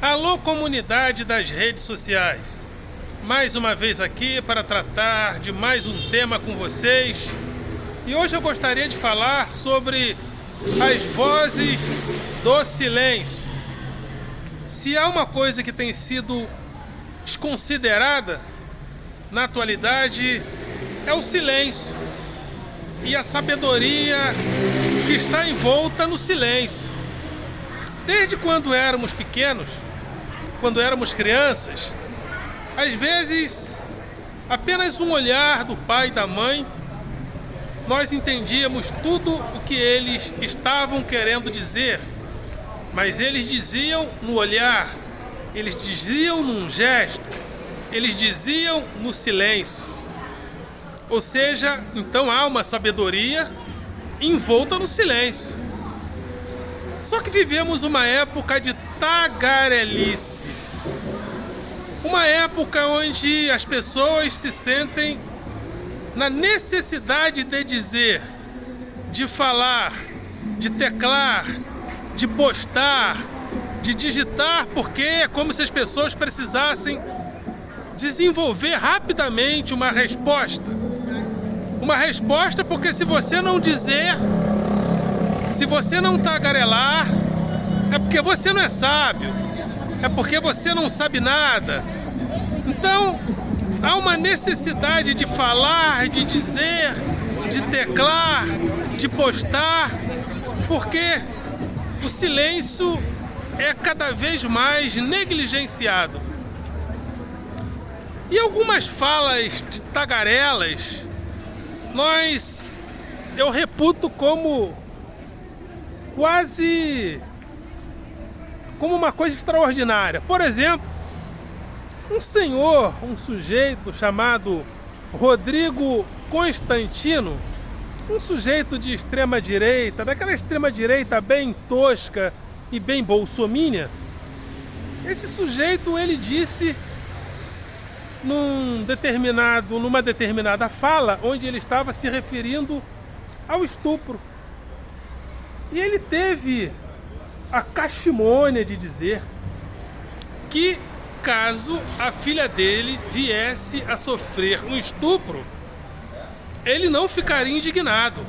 Alô, comunidade das redes sociais. Mais uma vez aqui para tratar de mais um tema com vocês. E hoje eu gostaria de falar sobre as vozes do silêncio. Se há uma coisa que tem sido desconsiderada na atualidade, é o silêncio e a sabedoria que está envolta no silêncio. Desde quando éramos pequenos, quando éramos crianças, às vezes apenas um olhar do pai e da mãe, nós entendíamos tudo o que eles estavam querendo dizer, mas eles diziam no olhar, eles diziam num gesto, eles diziam no silêncio. Ou seja, então há uma sabedoria envolta no silêncio. Só que vivemos uma época de tagarelice. Uma época onde as pessoas se sentem na necessidade de dizer, de falar, de teclar, de postar, de digitar, porque é como se as pessoas precisassem desenvolver rapidamente uma resposta. Uma resposta porque se você não dizer, se você não tagarelar, é porque você não é sábio, é porque você não sabe nada. Então, há uma necessidade de falar, de dizer, de teclar, de postar, porque o silêncio é cada vez mais negligenciado. E algumas falas tagarelas, eu reputo como quase como uma coisa extraordinária. Por exemplo, um sujeito chamado Rodrigo Constantino, um sujeito de extrema direita, daquela extrema direita bem tosca e bem bolsominion. Esse sujeito, ele disse numa determinada fala, onde ele estava se referindo ao estupro. E ele teve a cachimônia de dizer que caso a filha dele viesse a sofrer um estupro, ele não ficaria indignado.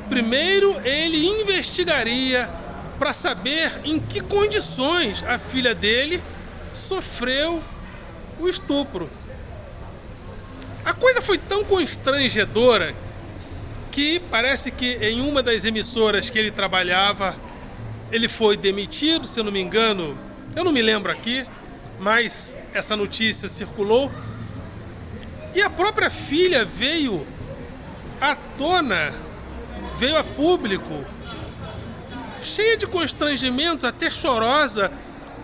Primeiro, ele investigaria para saber em que condições a filha dele sofreu o estupro. A coisa foi tão constrangedora que parece que em uma das emissoras que ele trabalhava, ele foi demitido, se eu não me engano, eu não me lembro aqui, mas essa notícia circulou. E a própria filha veio à tona, veio a público, cheia de constrangimento, até chorosa,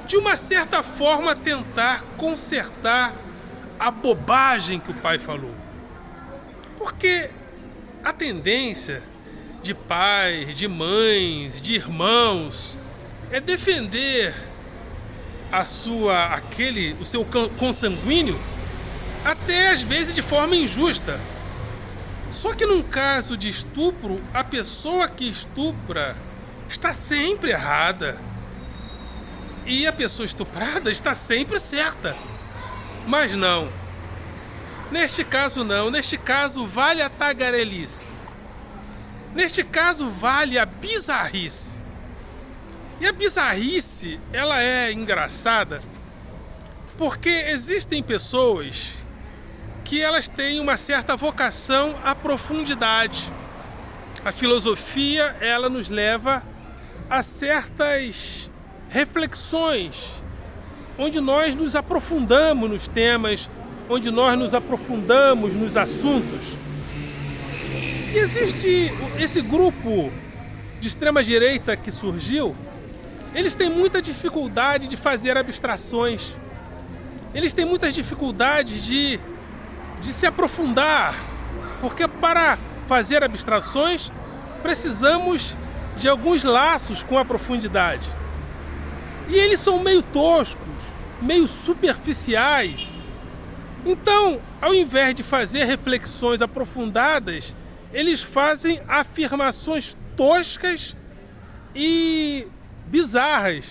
de uma certa forma tentar consertar a bobagem que o pai falou. Porque a tendência de pais, de mães, de irmãos é defender o seu consanguíneo até às vezes de forma injusta. Só que num caso de estupro, a pessoa que estupra está sempre errada e a pessoa estuprada está sempre certa. Mas não. Neste caso não. Neste caso vale a tagarelice. Neste caso vale a bizarrice. E a bizarrice, ela é engraçada porque existem pessoas que elas têm uma certa vocação à profundidade. A filosofia, ela nos leva a certas reflexões, onde nós nos aprofundamos nos temas, onde nós nos aprofundamos nos assuntos. E existe esse grupo de extrema-direita que surgiu, eles têm muita dificuldade de fazer abstrações. Eles têm muitas dificuldades de se aprofundar, porque para fazer abstrações precisamos de alguns laços com a profundidade. E eles são meio toscos, meio superficiais. Então, ao invés de fazer reflexões aprofundadas, eles fazem afirmações toscas e bizarras,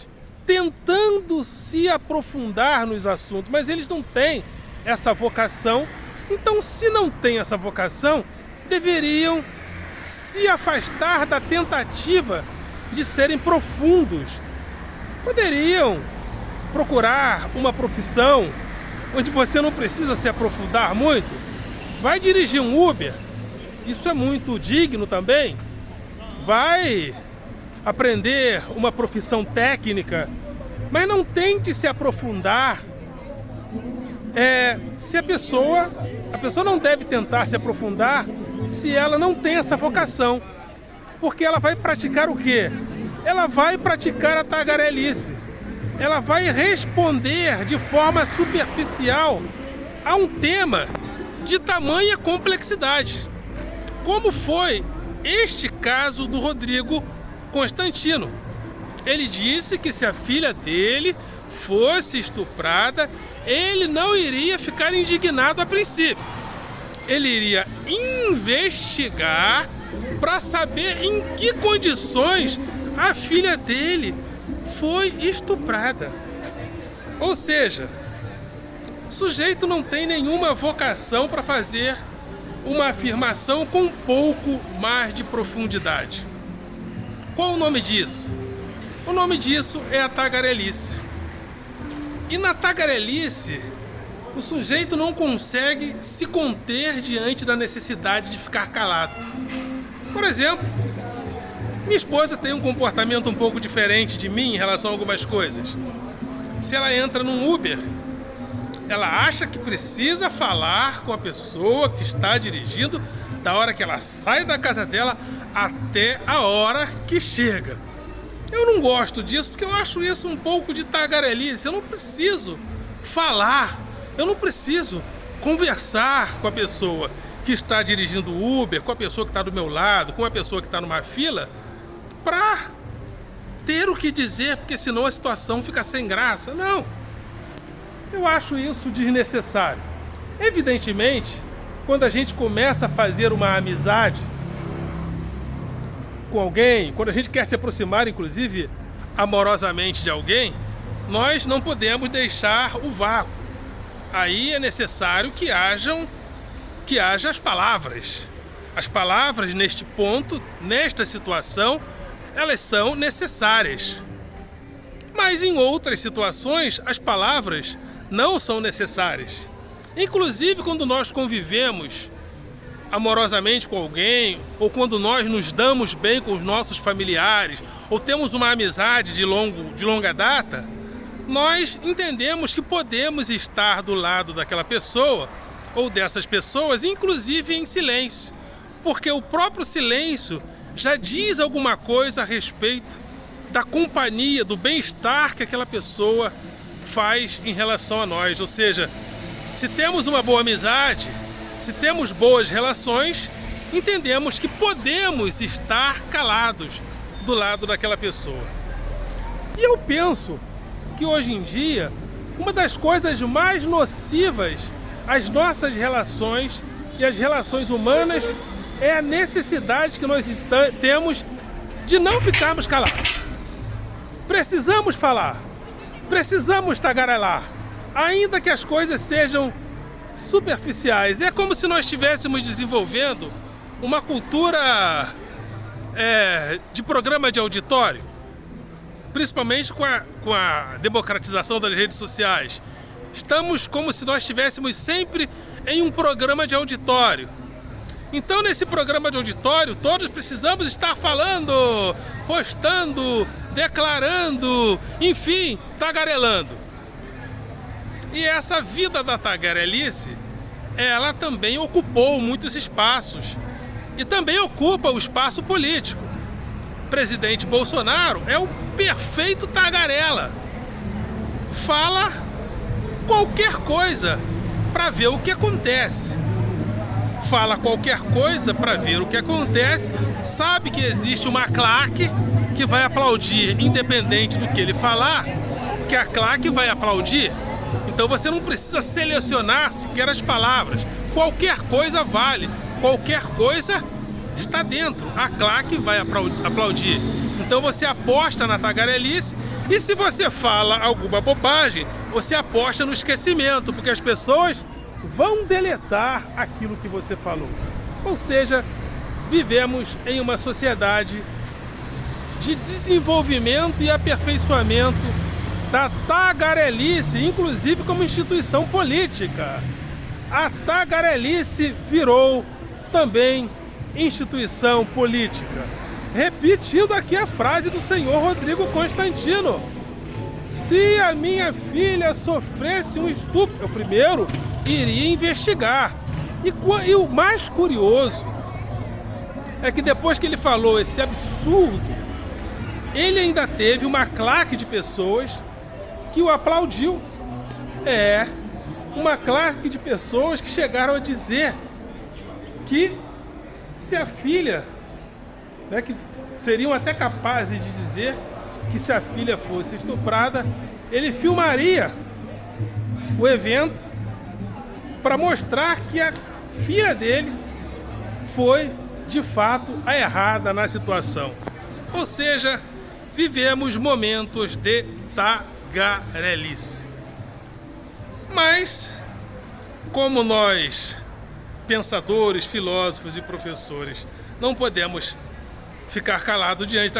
tentando se aprofundar nos assuntos, mas eles não têm essa vocação. Então, se não tem essa vocação, deveriam se afastar da tentativa de serem profundos. Poderiam procurar uma profissão onde você não precisa se aprofundar muito. Vai dirigir um Uber, isso é muito digno também. Vai aprender uma profissão técnica, mas não tente se aprofundar. Se a pessoa não deve tentar se aprofundar se ela não tem essa vocação, porque ela vai praticar o quê? Ela vai praticar a tagarelice. Ela vai responder de forma superficial a um tema de tamanha complexidade, como foi este caso do Rodrigo Constantino. Ele disse que se a filha dele fosse estuprada, ele não iria ficar indignado a princípio. Ele iria investigar para saber em que condições a filha dele foi estuprada. Ou seja, o sujeito não tem nenhuma vocação para fazer uma afirmação com um pouco mais de profundidade. Qual o nome disso? O nome disso é a tagarelice. E na tagarelice, o sujeito não consegue se conter diante da necessidade de ficar calado. Por exemplo, minha esposa tem um comportamento um pouco diferente de mim em relação a algumas coisas. Se ela entra num Uber, ela acha que precisa falar com a pessoa que está dirigindo da hora que ela sai da casa dela até a hora que chega. Eu não gosto disso porque eu acho isso um pouco de tagarelice. Eu não preciso falar, eu não preciso conversar com a pessoa que está dirigindo o Uber, com a pessoa que está do meu lado, com a pessoa que está numa fila, para ter o que dizer, porque senão a situação fica sem graça. Não. Eu acho isso desnecessário. Evidentemente, quando a gente começa a fazer uma amizade com alguém, quando a gente quer se aproximar, inclusive, amorosamente de alguém, nós não podemos deixar o vácuo. Aí é necessário que haja as palavras. As palavras, neste ponto, nesta situação, elas são necessárias. Mas em outras situações, as palavras não são necessárias. Inclusive, quando nós convivemos amorosamente com alguém, ou quando nós nos damos bem com os nossos familiares, ou temos uma amizade de longa data, nós entendemos que podemos estar do lado daquela pessoa, ou dessas pessoas, inclusive em silêncio, porque o próprio silêncio já diz alguma coisa a respeito da companhia, do bem-estar que aquela pessoa faz em relação a nós. Ou seja, se temos uma boa amizade, se temos boas relações, entendemos que podemos estar calados do lado daquela pessoa. E eu penso que hoje em dia, uma das coisas mais nocivas às nossas relações e às relações humanas é a necessidade que nós temos de não ficarmos calados. Precisamos falar, precisamos tagarelar, ainda que as coisas sejam superficiais. É como se nós estivéssemos desenvolvendo uma cultura de programa de auditório, principalmente com a democratização das redes sociais. Estamos como se nós estivéssemos sempre em um programa de auditório. Então, nesse programa de auditório, todos precisamos estar falando, postando, declarando, enfim, tagarelando. E essa vida da tagarelice, ela também ocupou muitos espaços e também ocupa o espaço político. O presidente Bolsonaro é um perfeito tagarela. Fala qualquer coisa para ver o que acontece. Fala qualquer coisa para ver o que acontece, sabe que existe uma claque que vai aplaudir independente do que ele falar, que a claque vai aplaudir. Então você não precisa selecionar sequer as palavras. Qualquer coisa vale, qualquer coisa está dentro. A claque vai aplaudir. Então você aposta na tagarelice E se você fala alguma bobagem, você aposta no esquecimento, porque as pessoas vão deletar aquilo que você falou. Ou seja, vivemos em uma sociedade de desenvolvimento e aperfeiçoamento da tagarelice, inclusive como instituição política. A tagarelice virou também instituição política. Repetindo aqui a frase do senhor Rodrigo Constantino: se a minha filha sofresse um estupro, eu primeiro iria investigar. E o mais curioso é que depois que ele falou esse absurdo, ele ainda teve uma claque de pessoas que o aplaudiu. Uma claque de pessoas que chegaram a dizer que se a filha, que seriam até capazes de dizer que se a filha fosse estuprada, ele filmaria o evento para mostrar que a filha dele foi de fato a errada na situação. Ou seja, vivemos momentos de tagarelice. Mas, como nós, pensadores, filósofos e professores, não podemos ficar calados diante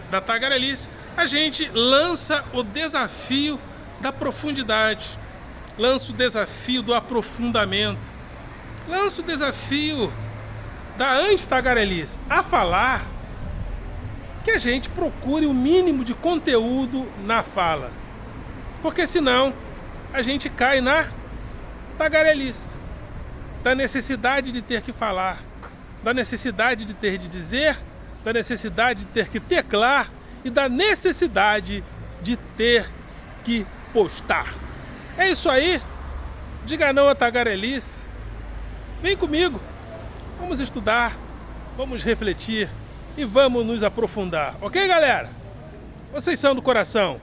da tagarelice, a gente lança o desafio da profundidade, lança o desafio do aprofundamento, lança o desafio da anti-tagarelice, a falar que a gente procure o mínimo de conteúdo na fala, porque senão a gente cai na tagarelice, da necessidade de ter que falar, da necessidade de ter de dizer, da necessidade de ter que teclar e da necessidade de ter que postar. É isso aí, diga não à tagarelice, vem comigo, vamos estudar, vamos refletir e vamos nos aprofundar, ok, galera? Vocês são do coração.